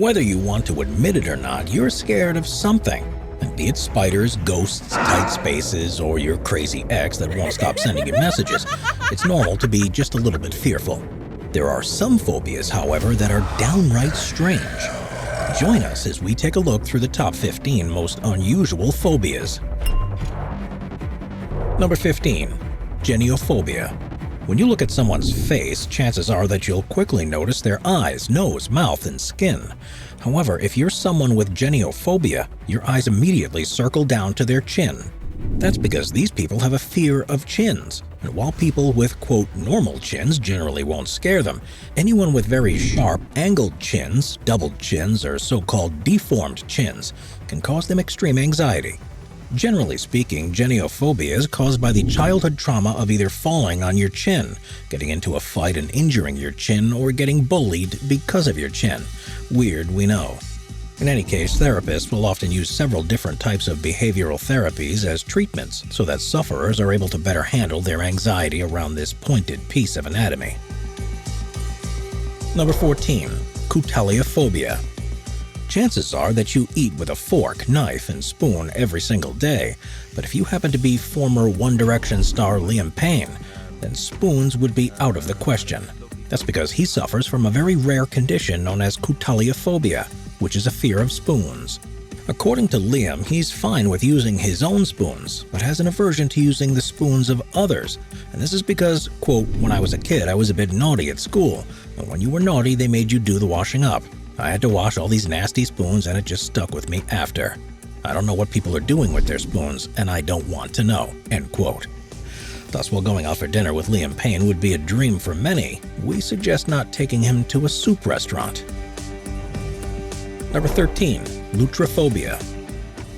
Whether you want to admit it or not, you're scared of something. And be it spiders, ghosts, tight spaces, or your crazy ex that won't stop sending you messages, it's normal to be just a little bit fearful. There are some phobias, however, that are downright strange. Join us as we take a look through the top 15 most unusual phobias. Number 15. Geniophobia. When you look at someone's face, chances are that you'll quickly notice their eyes, nose, mouth, and skin. However, if you're someone with geniophobia, your eyes immediately circle down to their chin. That's because these people have a fear of chins, and while people with, quote, normal chins generally won't scare them, anyone with very sharp, angled chins, doubled chins, or so-called deformed chins can cause them extreme anxiety. Generally speaking, geniophobia is caused by the childhood trauma of either falling on your chin, getting into a fight and injuring your chin, or getting bullied because of your chin. Weird, we know. In any case, therapists will often use several different types of behavioral therapies as treatments so that sufferers are able to better handle their anxiety around this pointed piece of anatomy. Number 14. Cutaleophobia. Chances are that you eat with a fork, knife, and spoon every single day, but if you happen to be former One Direction star Liam Payne, then spoons would be out of the question. That's because he suffers from a very rare condition known as Cutaleophobia, which is a fear of spoons. According to Liam, he's fine with using his own spoons, but has an aversion to using the spoons of others. And this is because, quote, when I was a kid, I was a bit naughty at school, and when you were naughty, they made you do the washing up. I had to wash all these nasty spoons, and it just stuck with me after. I don't know what people are doing with their spoons, and I don't want to know, end quote. Thus, while going out for dinner with Liam Payne would be a dream for many, we suggest not taking him to a soup restaurant. Number 13. Lutraphobia.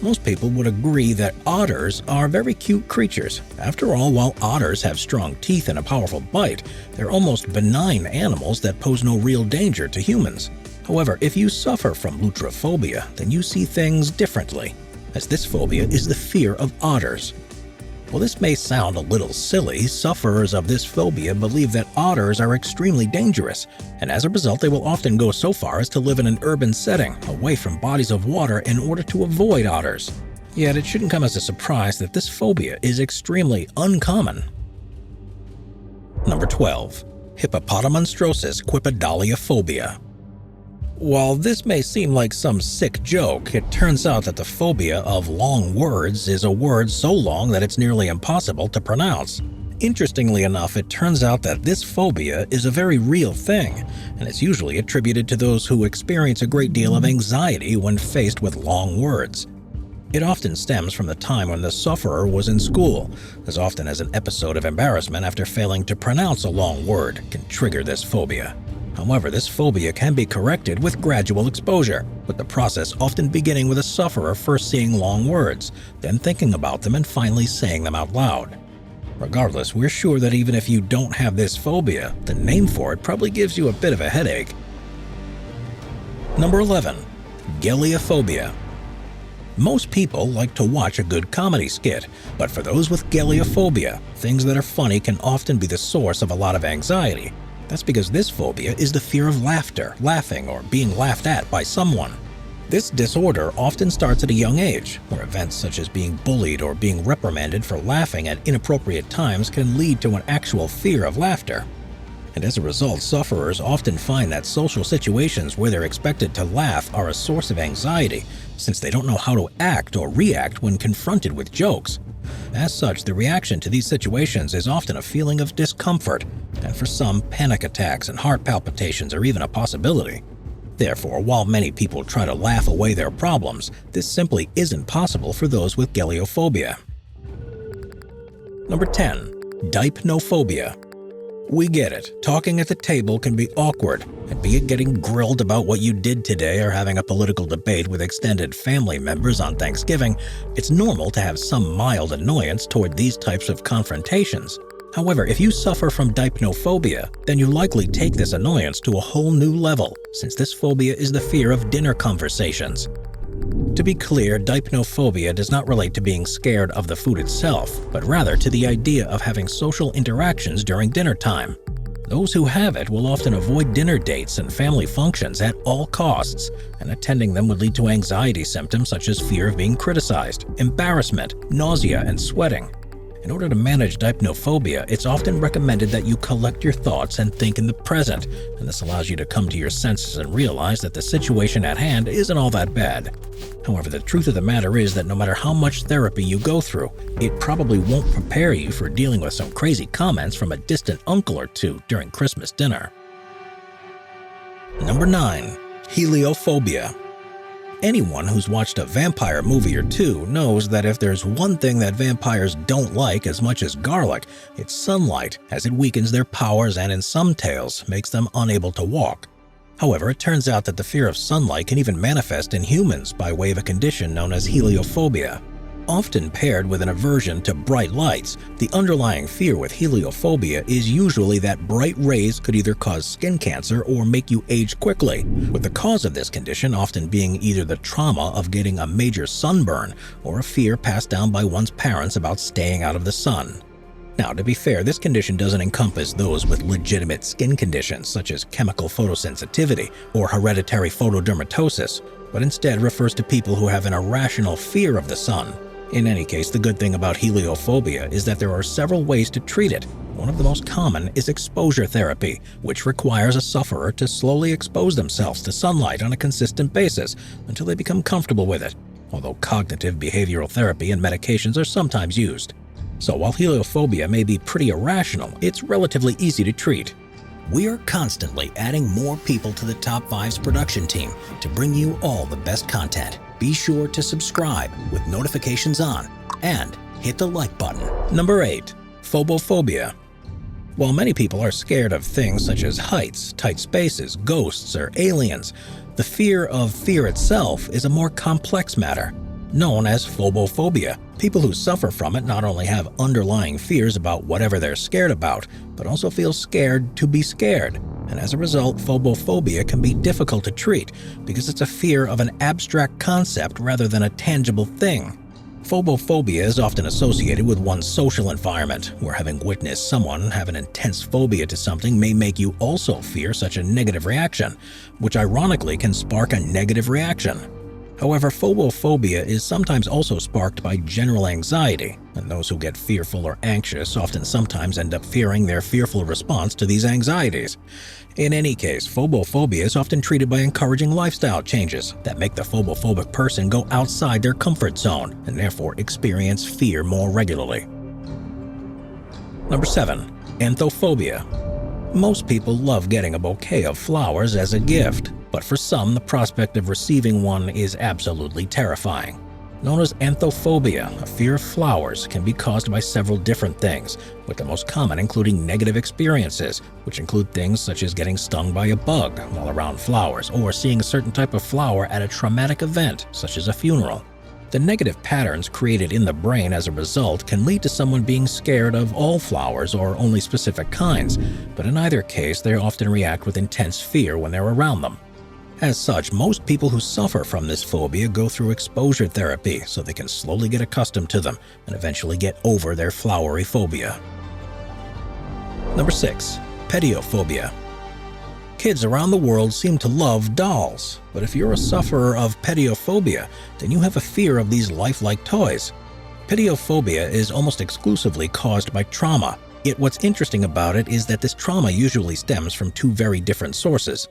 Most people would agree that otters are very cute creatures. After all, while otters have strong teeth and a powerful bite, they're almost benign animals that pose no real danger to humans. However, if you suffer from lutraphobia, then you see things differently, as this phobia is the fear of otters. While this may sound a little silly, sufferers of this phobia believe that otters are extremely dangerous, and as a result they will often go so far as to live in an urban setting, away from bodies of water in order to avoid otters. Yet it shouldn't come as a surprise that this phobia is extremely uncommon. Number 12. Hippopotamonstrosis quippedaliophobia. While this may seem like some sick joke, it turns out that the phobia of long words is a word so long that it's nearly impossible to pronounce. Interestingly enough, it turns out that this phobia is a very real thing, and it's usually attributed to those who experience a great deal of anxiety when faced with long words. It often stems from the time when the sufferer was in school, as often as an episode of embarrassment after failing to pronounce a long word can trigger this phobia. However, this phobia can be corrected with gradual exposure, with the process often beginning with a sufferer first seeing long words, then thinking about them and finally saying them out loud. Regardless, we're sure that even if you don't have this phobia, the name for it probably gives you a bit of a headache. Number 11. Geliophobia. Most people like to watch a good comedy skit, but for those with Geliophobia, things that are funny can often be the source of a lot of anxiety. That's because this phobia is the fear of laughter, laughing, or being laughed at by someone. This disorder often starts at a young age, where events such as being bullied or being reprimanded for laughing at inappropriate times can lead to an actual fear of laughter. And as a result, sufferers often find that social situations where they're expected to laugh are a source of anxiety, since they don't know how to act or react when confronted with jokes. As such, the reaction to these situations is often a feeling of discomfort, and for some, panic attacks and heart palpitations are even a possibility. Therefore, while many people try to laugh away their problems, this simply isn't possible for those with Geliophobia. Number 10. Dipnophobia. We get it. Talking at the table can be awkward, and be it getting grilled about what you did today or having a political debate with extended family members on Thanksgiving, it's normal to have some mild annoyance toward these types of confrontations. However, if you suffer from dipnophobia, then you likely take this annoyance to a whole new level, since this phobia is the fear of dinner conversations. To be clear, dipnophobia does not relate to being scared of the food itself, but rather to the idea of having social interactions during dinner time. Those who have it will often avoid dinner dates and family functions at all costs, and attending them would lead to anxiety symptoms such as fear of being criticized, embarrassment, nausea, and sweating. In order to manage dipnophobia, it's often recommended that you collect your thoughts and think in the present, and this allows you to come to your senses and realize that the situation at hand isn't all that bad. However, the truth of the matter is that no matter how much therapy you go through, it probably won't prepare you for dealing with some crazy comments from a distant uncle or two during Christmas dinner. Number 9. Heliophobia. Anyone who's watched a vampire movie or two knows that if there's one thing that vampires don't like as much as garlic, it's sunlight, as it weakens their powers and in some tales makes them unable to walk. However, it turns out that the fear of sunlight can even manifest in humans by way of a condition known as heliophobia. Often paired with an aversion to bright lights, the underlying fear with heliophobia is usually that bright rays could either cause skin cancer or make you age quickly, with the cause of this condition often being either the trauma of getting a major sunburn or a fear passed down by one's parents about staying out of the sun. Now, to be fair, this condition doesn't encompass those with legitimate skin conditions such as chemical photosensitivity or hereditary photodermatosis, but instead refers to people who have an irrational fear of the sun. In any case, the good thing about heliophobia is that there are several ways to treat it. One of the most common is exposure therapy, which requires a sufferer to slowly expose themselves to sunlight on a consistent basis until they become comfortable with it, although cognitive behavioral therapy and medications are sometimes used. So while heliophobia may be pretty irrational, it's relatively easy to treat. We are constantly adding more people to the Top 5's production team to bring you all the best content. Be sure to subscribe with notifications on and hit the like button. Number 8. Phobophobia. While many people are scared of things such as heights, tight spaces, ghosts, or aliens, the fear of fear itself is a more complex matter. Known as phobophobia, people who suffer from it not only have underlying fears about whatever they're scared about, but also feel scared to be scared. And as a result, phobophobia can be difficult to treat because it's a fear of an abstract concept rather than a tangible thing. Phobophobia is often associated with one's social environment, where having witnessed someone have an intense phobia to something may make you also fear such a negative reaction, which ironically can spark a negative reaction. However, phobophobia is sometimes also sparked by general anxiety, and those who get fearful or anxious often sometimes end up fearing their fearful response to these anxieties. In any case, phobophobia is often treated by encouraging lifestyle changes that make the phobophobic person go outside their comfort zone and therefore experience fear more regularly. Number 7. Anthophobia. Most people love getting a bouquet of flowers as a gift, but for some, the prospect of receiving one is absolutely terrifying. Known as anthophobia, a fear of flowers can be caused by several different things, with the most common including negative experiences, which include things such as getting stung by a bug while around flowers or seeing a certain type of flower at a traumatic event, such as a funeral. The negative patterns created in the brain as a result can lead to someone being scared of all flowers or only specific kinds, but in either case, they often react with intense fear when they're around them. As such, most people who suffer from this phobia go through exposure therapy so they can slowly get accustomed to them and eventually get over their flowery phobia. Number 6. Pediophobia. Kids around the world seem to love dolls, but if you're a sufferer of pediophobia, then you have a fear of these lifelike toys. Pediophobia is almost exclusively caused by trauma, yet what's interesting about it is that this trauma usually stems from two very different sources.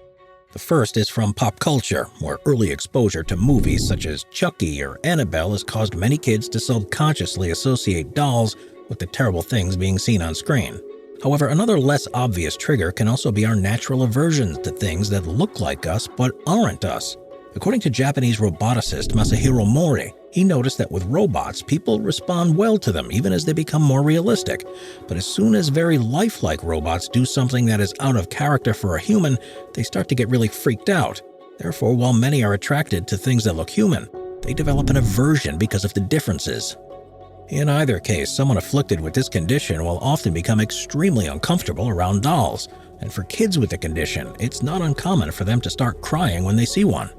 The first is from pop culture, where early exposure to movies such as Chucky or Annabelle has caused many kids to subconsciously associate dolls with the terrible things being seen on screen. However, another less obvious trigger can also be our natural aversions to things that look like us but aren't us. According to Japanese roboticist Masahiro Mori, he noticed that with robots, people respond well to them even as they become more realistic. But as soon as very lifelike robots do something that is out of character for a human, they start to get really freaked out. Therefore, while many are attracted to things that look human, they develop an aversion because of the differences. In either case, someone afflicted with this condition will often become extremely uncomfortable around dolls. And for kids with the condition, it's not uncommon for them to start crying when they see one.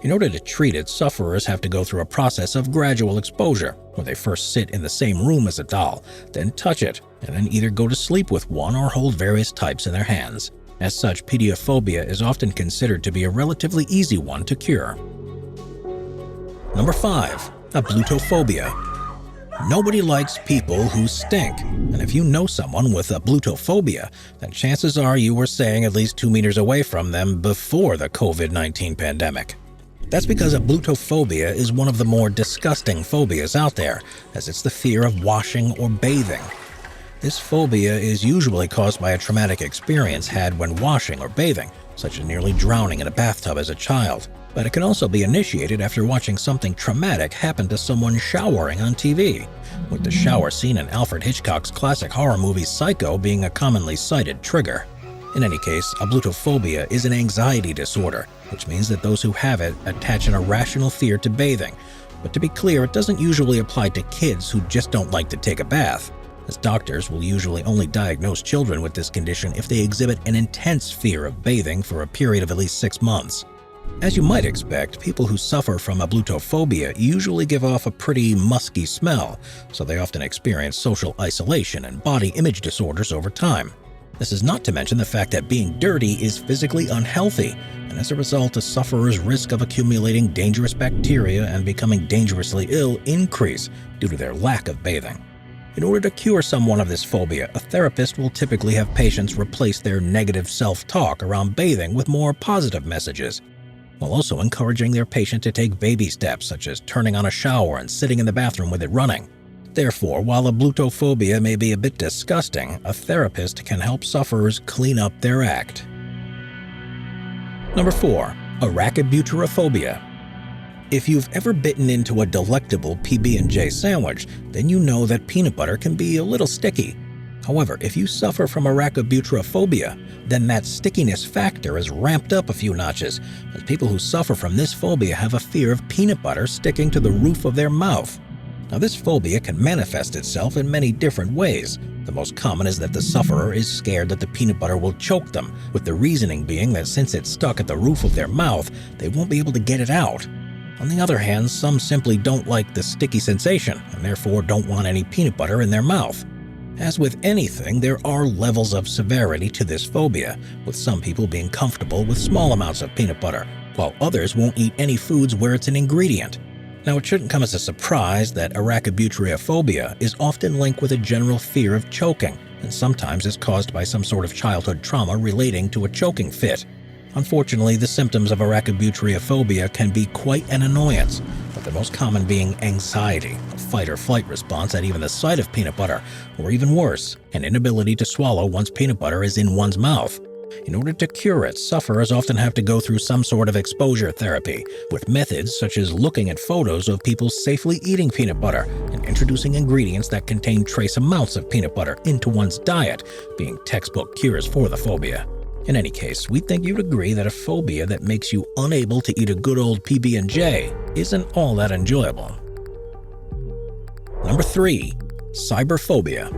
In order to treat it, sufferers have to go through a process of gradual exposure, where they first sit in the same room as a doll, then touch it, and then either go to sleep with one or hold various types in their hands. As such, pediophobia is often considered to be a relatively easy one to cure. Number 5. Ablutophobia. Nobody likes people who stink, and if you know someone with ablutophobia, then chances are you were staying at least 2 meters away from them before the COVID-19 pandemic. That's because ablutophobia is one of the more disgusting phobias out there, as it's the fear of washing or bathing. This phobia is usually caused by a traumatic experience had when washing or bathing, such as nearly drowning in a bathtub as a child. But it can also be initiated after watching something traumatic happen to someone showering on TV, with the shower scene in Alfred Hitchcock's classic horror movie Psycho being a commonly cited trigger. In any case, ablutophobia is an anxiety disorder, which means that those who have it attach an irrational fear to bathing. But to be clear, it doesn't usually apply to kids who just don't like to take a bath, as doctors will usually only diagnose children with this condition if they exhibit an intense fear of bathing for a period of at least 6 months. As you might expect, people who suffer from ablutophobia usually give off a pretty musky smell, so they often experience social isolation and body image disorders over time. This is not to mention the fact that being dirty is physically unhealthy, and as a result, a sufferer's risk of accumulating dangerous bacteria and becoming dangerously ill increase due to their lack of bathing. In order to cure someone of this phobia, a therapist will typically have patients replace their negative self-talk around bathing with more positive messages, while also encouraging their patient to take baby steps such as turning on a shower and sitting in the bathroom with it running. Therefore, while ablutophobia may be a bit disgusting, a therapist can help sufferers clean up their act. Number 4. Arachibutirophobia. If you've ever bitten into a delectable PB&J sandwich, then you know that peanut butter can be a little sticky. However, if you suffer from arachibutirophobia, then that stickiness factor is ramped up a few notches, as people who suffer from this phobia have a fear of peanut butter sticking to the roof of their mouth. Now, this phobia can manifest itself in many different ways. The most common is that the sufferer is scared that the peanut butter will choke them, with the reasoning being that since it's stuck at the roof of their mouth, they won't be able to get it out. On the other hand, some simply don't like the sticky sensation, and therefore don't want any peanut butter in their mouth. As with anything, there are levels of severity to this phobia, with some people being comfortable with small amounts of peanut butter, while others won't eat any foods where it's an ingredient. Now, it shouldn't come as a surprise that arachibutirophobia is often linked with a general fear of choking, and sometimes is caused by some sort of childhood trauma relating to a choking fit. Unfortunately, the symptoms of arachibutirophobia can be quite an annoyance, with the most common being anxiety, a fight-or-flight response at even the sight of peanut butter, or even worse, an inability to swallow once peanut butter is in one's mouth. In order to cure it, sufferers often have to go through some sort of exposure therapy, with methods such as looking at photos of people safely eating peanut butter and introducing ingredients that contain trace amounts of peanut butter into one's diet, being textbook cures for the phobia. In any case, we think you'd agree that a phobia that makes you unable to eat a good old PB&J isn't all that enjoyable. Number 3. Cyberphobia.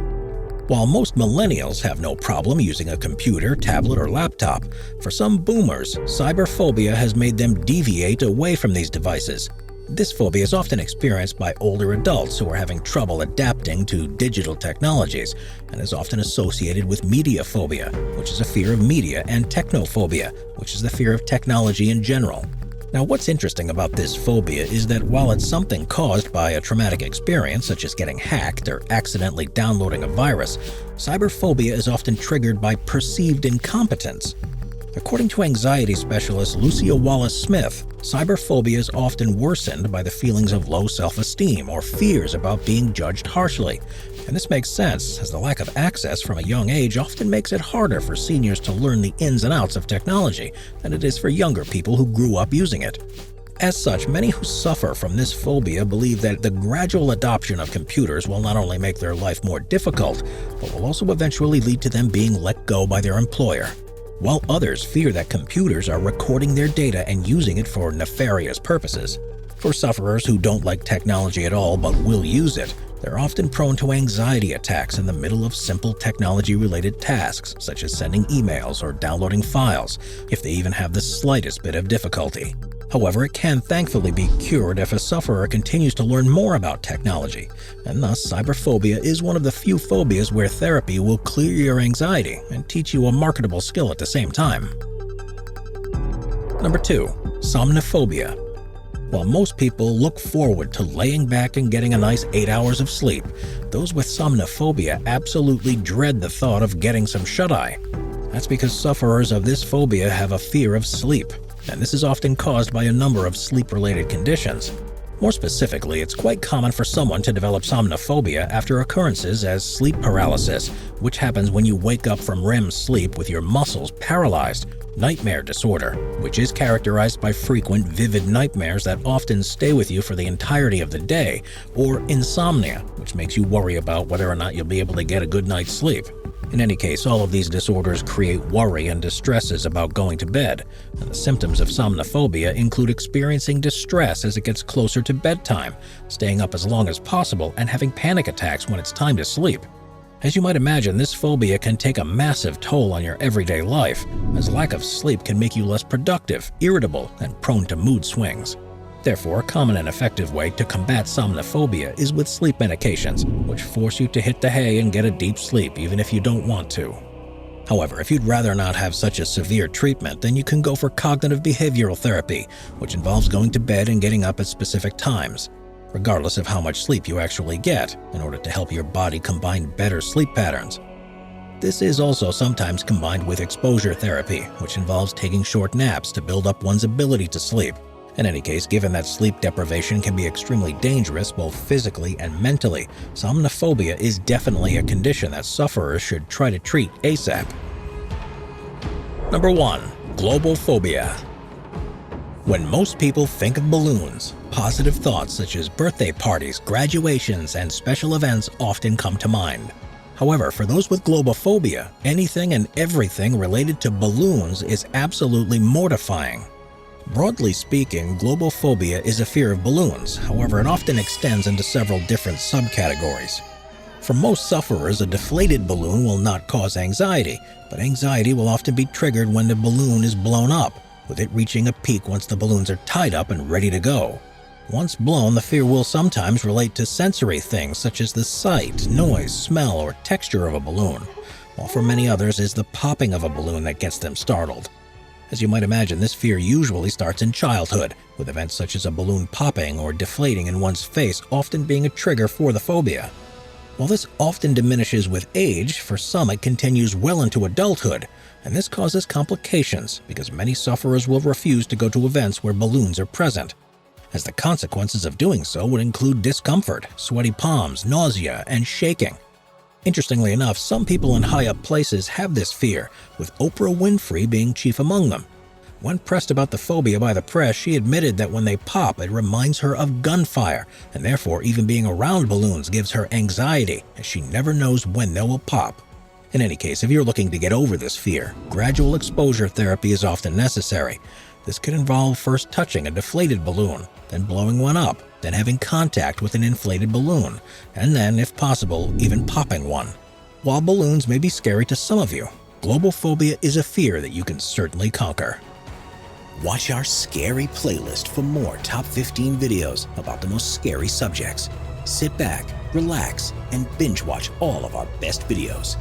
While most millennials have no problem using a computer, tablet, or laptop, for some boomers, cyberphobia has made them deviate away from these devices. This phobia is often experienced by older adults who are having trouble adapting to digital technologies, and is often associated with mediophobia, which is a fear of media, and technophobia, which is the fear of technology in general. Now, what's interesting about this phobia is that while it's something caused by a traumatic experience, such as getting hacked or accidentally downloading a virus, cyberphobia is often triggered by perceived incompetence. According to anxiety specialist Lucia Wallace-Smith, cyberphobia is often worsened by the feelings of low self-esteem or fears about being judged harshly. And this makes sense, as the lack of access from a young age often makes it harder for seniors to learn the ins and outs of technology than it is for younger people who grew up using it. As such, many who suffer from this phobia believe that the gradual adoption of computers will not only make their life more difficult, but will also eventually lead to them being let go by their employer. While others fear that computers are recording their data and using it for nefarious purposes. For sufferers who don't like technology at all but will use it, they're often prone to anxiety attacks in the middle of simple technology-related tasks, such as sending emails or downloading files, if they even have the slightest bit of difficulty. However, it can thankfully be cured if a sufferer continues to learn more about technology, and thus cyberphobia is one of the few phobias where therapy will clear your anxiety and teach you a marketable skill at the same time. Number 2. Somnophobia. While most people look forward to laying back and getting a nice 8 hours of sleep, those with somnophobia absolutely dread the thought of getting some shut-eye. That's because sufferers of this phobia have a fear of sleep, and this is often caused by a number of sleep-related conditions. More specifically, it's quite common for someone to develop somnophobia after occurrences as sleep paralysis, which happens when you wake up from REM sleep with your muscles paralyzed, nightmare disorder, which is characterized by frequent, vivid nightmares that often stay with you for the entirety of the day, or insomnia, which makes you worry about whether or not you'll be able to get a good night's sleep. In any case, all of these disorders create worry and distresses about going to bed, and the symptoms of somnophobia include experiencing distress as it gets closer to bedtime, staying up as long as possible, and having panic attacks when it's time to sleep. As you might imagine, this phobia can take a massive toll on your everyday life, as lack of sleep can make you less productive, irritable, and prone to mood swings. Therefore, a common and effective way to combat somnophobia is with sleep medications, which force you to hit the hay and get a deep sleep even if you don't want to. However, if you'd rather not have such a severe treatment, then you can go for cognitive behavioral therapy, which involves going to bed and getting up at specific times, regardless of how much sleep you actually get, in order to help your body combine better sleep patterns. This is also sometimes combined with exposure therapy, which involves taking short naps to build up one's ability to sleep. In any case, given that sleep deprivation can be extremely dangerous both physically and mentally, somnophobia is definitely a condition that sufferers should try to treat ASAP. Number 1. Globophobia. When most people think of balloons, positive thoughts such as birthday parties, graduations, and special events often come to mind. However, for those with globophobia, anything and everything related to balloons is absolutely mortifying. Broadly speaking, globophobia is a fear of balloons. However, it often extends into several different subcategories. For most sufferers, a deflated balloon will not cause anxiety, but anxiety will often be triggered when the balloon is blown up, with it reaching a peak once the balloons are tied up and ready to go. Once blown, the fear will sometimes relate to sensory things such as the sight, noise, smell, or texture of a balloon, while for many others it's the popping of a balloon that gets them startled. As you might imagine, this fear usually starts in childhood, with events such as a balloon popping or deflating in one's face often being a trigger for the phobia. While this often diminishes with age, for some it continues well into adulthood, and this causes complications because many sufferers will refuse to go to events where balloons are present, as the consequences of doing so would include discomfort, sweaty palms, nausea, and shaking. Interestingly enough, some people in high-up places have this fear, with Oprah Winfrey being chief among them. When pressed about the phobia by the press, she admitted that when they pop, it reminds her of gunfire, and therefore even being around balloons gives her anxiety, as she never knows when they will pop. In any case, if you're looking to get over this fear, gradual exposure therapy is often necessary. This could involve first touching a deflated balloon, then blowing one up, then having contact with an inflated balloon, and then, if possible, even popping one. While balloons may be scary to some of you, globophobia is a fear that you can certainly conquer. Watch our scary playlist for more top 15 videos about the most scary subjects. Sit back, relax, and binge watch all of our best videos.